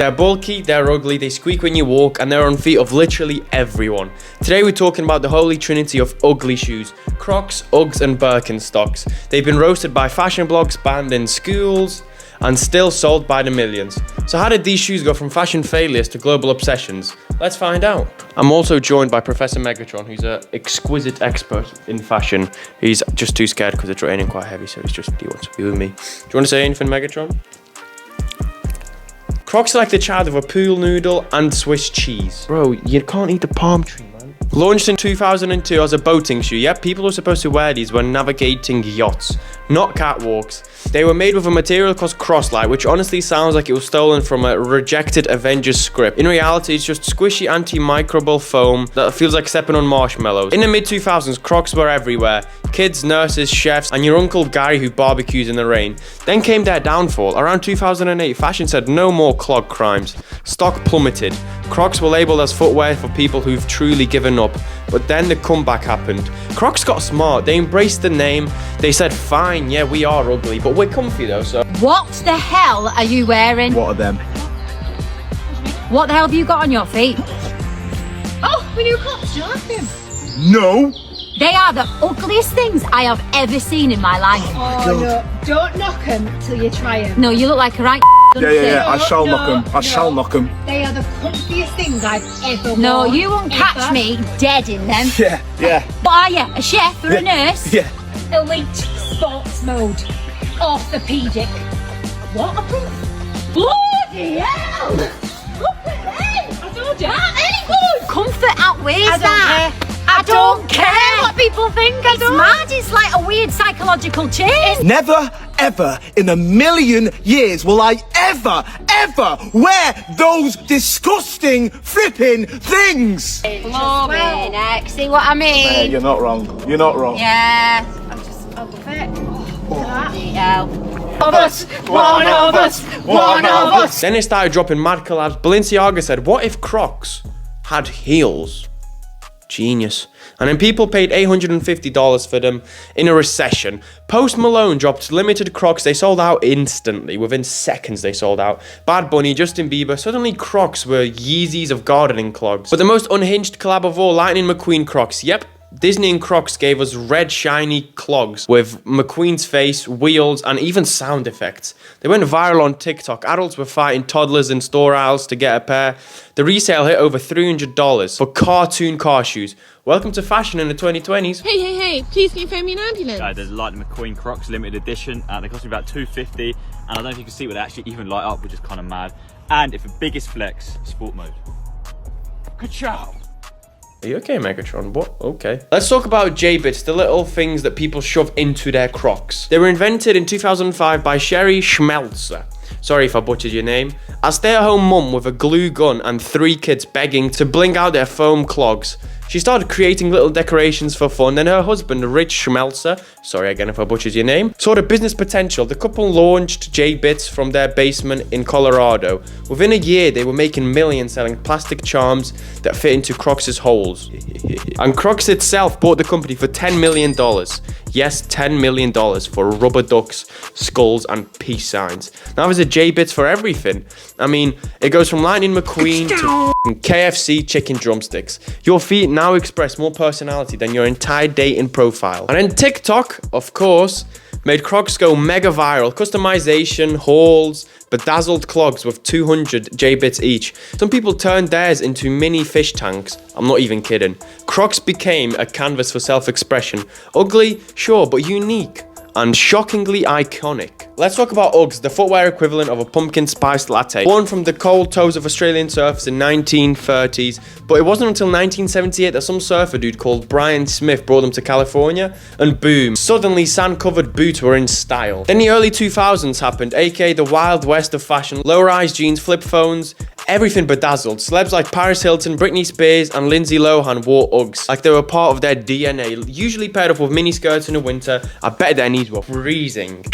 They're bulky, they're ugly, they squeak when you walk, and they're on feet of literally everyone. Today we're talking about the holy trinity of ugly shoes: Crocs, Uggs and Birkenstocks. They've been roasted by fashion blogs, banned in schools, and still sold by the millions. So how did these shoes go from fashion failures to global obsessions? Let's find out. I'm also joined by Professor Megatron, who's an exquisite expert in fashion. He's just too scared because it's raining quite heavy, so he wants to be with me. Do you want to say anything, Megatron? Crocs are like the child of a pool noodle and Swiss cheese. Bro, you can't eat the palm tree, man. Launched in 2002 as a boating shoe, yep, people were supposed to wear these when navigating yachts, not catwalks. They were made with a material called Croslite, which honestly sounds like it was stolen from a rejected Avengers script. In reality, it's just squishy antimicrobial foam that feels like stepping on marshmallows. In the mid-2000s, Crocs were everywhere. Kids, nurses, chefs, and your Uncle Gary who barbecues in the rain. Then came their downfall. Around 2008, fashion said no more clog crimes. Stock plummeted. Crocs were labeled as footwear for people who've truly given up. But then the comeback happened. Crocs got smart. They embraced the name. They said, fine, yeah, we are ugly, but we're comfy though, so. What the hell are you wearing? What are them? What the hell have you got on your feet? Oh, my new Crocs, do you like them? No! They are the ugliest things I have ever seen in my life. Oh no, don't knock them till you try them. No, you look like a right Yeah, I shall knock them. I shall knock them. They are the comfiest things I've ever worn. No, you won't catch me dead in them. Yeah. What are you, a chef or a nurse? Yeah. Elite sports mode. Orthopedic. Waterproof. Bloody hell! Look at them! I told you. That ain't good! Comfort outweighs I don't that. care. I don't care what people think. It's mad. It's like a weird psychological change. Never, ever in a million years will I ever wear those disgusting flipping things. Blooming heck, see what I mean? You're not wrong. You're not wrong. Yeah. I love it. One One of us. Then it started dropping mad collabs. Balenciaga said, what if Crocs had heels? Genius. And then people paid $850 for them in a recession. Post Malone dropped limited Crocs. They sold out instantly. Within seconds they sold out. Bad Bunny, Justin Bieber. Suddenly Crocs were Yeezys of gardening clogs. But the most unhinged collab of all, Lightning McQueen Crocs. Yep. Disney and Crocs gave us red shiny clogs with McQueen's face, wheels, and even sound effects. They went viral on TikTok. Adults were fighting toddlers in store aisles to get a pair. The resale hit over $300 for cartoon car shoes. Welcome to fashion in the 2020s. Hey, please can you phone me an ambulance? Guys, there's Lightning McQueen Crocs limited edition. They cost me about $250, and I don't know if you can see what they actually even light up, which is kind of mad. And if the biggest flex, sport mode. Good job. Are you okay, Megatron? What? Okay. Let's talk about Jbits, the little things that people shove into their Crocs. They were invented in 2005 by Sherry Schmelzer. Sorry if I butchered your name. A stay-at-home mum with a glue gun and 3 kids begging to bling out their foam clogs. She started creating little decorations for fun, then her husband, Rich Schmelzer, sorry again if I butchered your name, saw the business potential. The couple launched Jbits from their basement in Colorado. Within a year, they were making millions selling plastic charms that fit into Crocs' holes. And Crocs itself bought the company for $10 million. Yes, $10 million for rubber ducks, skulls, and peace signs. Now there's a Jbits for everything. I mean, it goes from Lightning McQueen to KFC chicken drumsticks. Your feet now express more personality than your entire dating profile. And then TikTok, of course, made Crocs go mega viral. Customization, hauls, bedazzled clogs with 200 Jbits each. Some people turned theirs into mini fish tanks. I'm not even kidding. Crocs became a canvas for self-expression. Ugly, sure, but unique. And shockingly iconic. Let's talk about Uggs, the footwear equivalent of a pumpkin spice latte. Born from the cold toes of Australian surfers in 1930s, but it wasn't until 1978 that some surfer dude called Brian Smith brought them to California, and boom, suddenly sand-covered boots were in style. Then the early 2000s happened, aka the wild west of fashion. Low-rise jeans, flip phones, everything bedazzled. Celebs like Paris Hilton, Britney Spears, and Lindsay Lohan wore Uggs like they were part of their DNA, usually paired up with mini skirts in the winter. I bet their knees were freezing.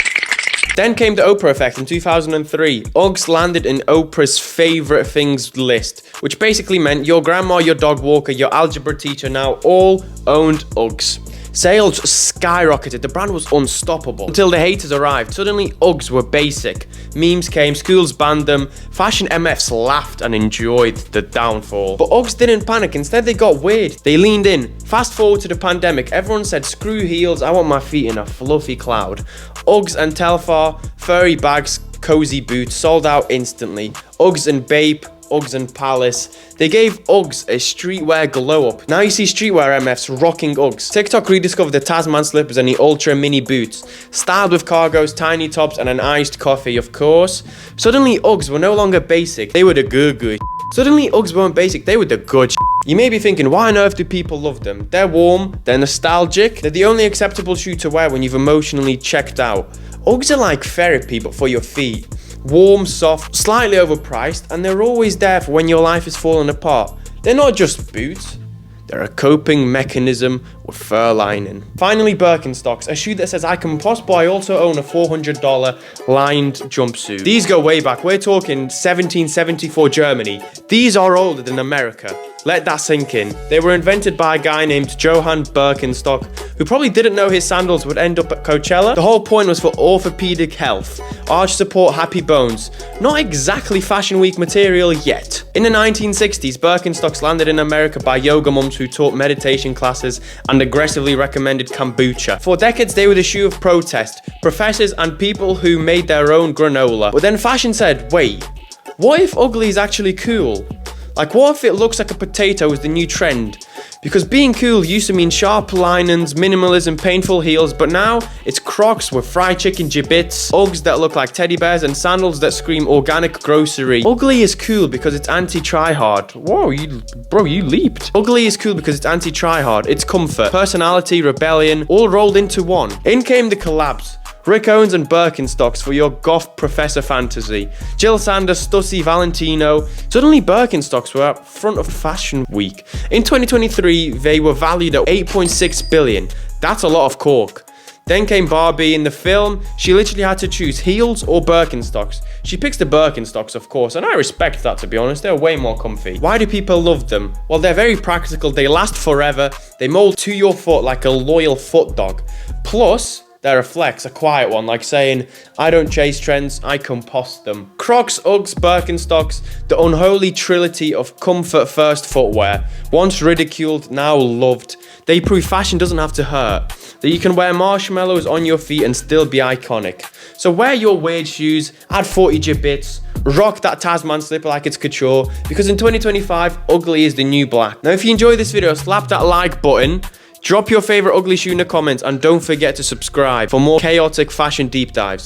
Then came the Oprah effect in 2003. Uggs landed in Oprah's favorite things list, which basically meant your grandma, your dog walker, your algebra teacher now all owned Uggs. Sales skyrocketed. The brand was unstoppable until the haters arrived. Suddenly, Uggs were basic. Memes came, schools banned them. Fashion MFs laughed and enjoyed the downfall. But Uggs didn't panic. Instead, they got weird. They leaned in. Fast forward to the pandemic. Everyone said, screw heels. I want my feet in a fluffy cloud. Uggs and Telfar, furry bags, cozy boots sold out instantly. Uggs and Bape, Uggs and Palace. They gave Uggs a streetwear glow up. Now you see streetwear MFs rocking Uggs. TikTok rediscovered the Tasman slippers and the ultra mini boots, styled with cargos, tiny tops, and an iced coffee, of course. Suddenly Uggs were no longer basic, they were the good. Suddenly Uggs weren't basic, they were the good. You may be thinking, why on earth do people love them? They're warm, they're nostalgic, they're the only acceptable shoe to wear when you've emotionally checked out. Uggs are like therapy, but for your feet. Warm, soft, slightly overpriced, and they're always there for when your life is falling apart. They're not just boots, they're a coping mechanism with fur lining. Finally, Birkenstocks, a shoe that says I can post, but I also own a $400 lined jumpsuit. These go way back, we're talking 1774 Germany. These are older than America. Let that sink in. They were invented by a guy named Johann Birkenstock, who probably didn't know his sandals would end up at Coachella. The whole point was for orthopedic health, arch support, happy bones. Not exactly Fashion Week material yet. In the 1960s, Birkenstocks landed in America by yoga mums who taught meditation classes and aggressively recommended kombucha. For decades, they were the shoe of protest, professors and people who made their own granola. But then fashion said, wait, what if ugly is actually cool? Like, what if it looks like a potato is the new trend? Because being cool used to mean sharp linens, minimalism, painful heels, but now it's Crocs with fried chicken Jbits, Uggs that look like teddy bears, and sandals that scream organic grocery. Ugly is cool because it's anti-try-hard. Whoa, you leaped. Ugly is cool because it's anti-try-hard. It's comfort, personality, rebellion, all rolled into one. In came the Collabs. Rick Owens and Birkenstocks for your goth professor fantasy. Jill Sanders, Stussy, Valentino. Suddenly Birkenstocks were at front of Fashion Week. In 2023, they were valued at 8.6 billion. That's a lot of cork. Then came Barbie. In the film, she literally had to choose heels or Birkenstocks. She picks the Birkenstocks, of course, and I respect that, to be honest. They're way more comfy. Why do people love them? Well, they're very practical, they last forever, they mold to your foot like a loyal foot dog. Plus, they're a flex, a quiet one, like saying, I don't chase trends, I compost them. Crocs, Uggs, Birkenstocks, the unholy trinity of comfort-first footwear. Once ridiculed, now loved. They prove fashion doesn't have to hurt. That you can wear marshmallows on your feet and still be iconic. So wear your weird shoes, add 40 Jbits, rock that Tasman slipper like it's couture, because in 2025, ugly is the new black. Now, if you enjoyed this video, slap that like button. Drop your favorite ugly shoe in the comments and don't forget to subscribe for more chaotic fashion deep dives.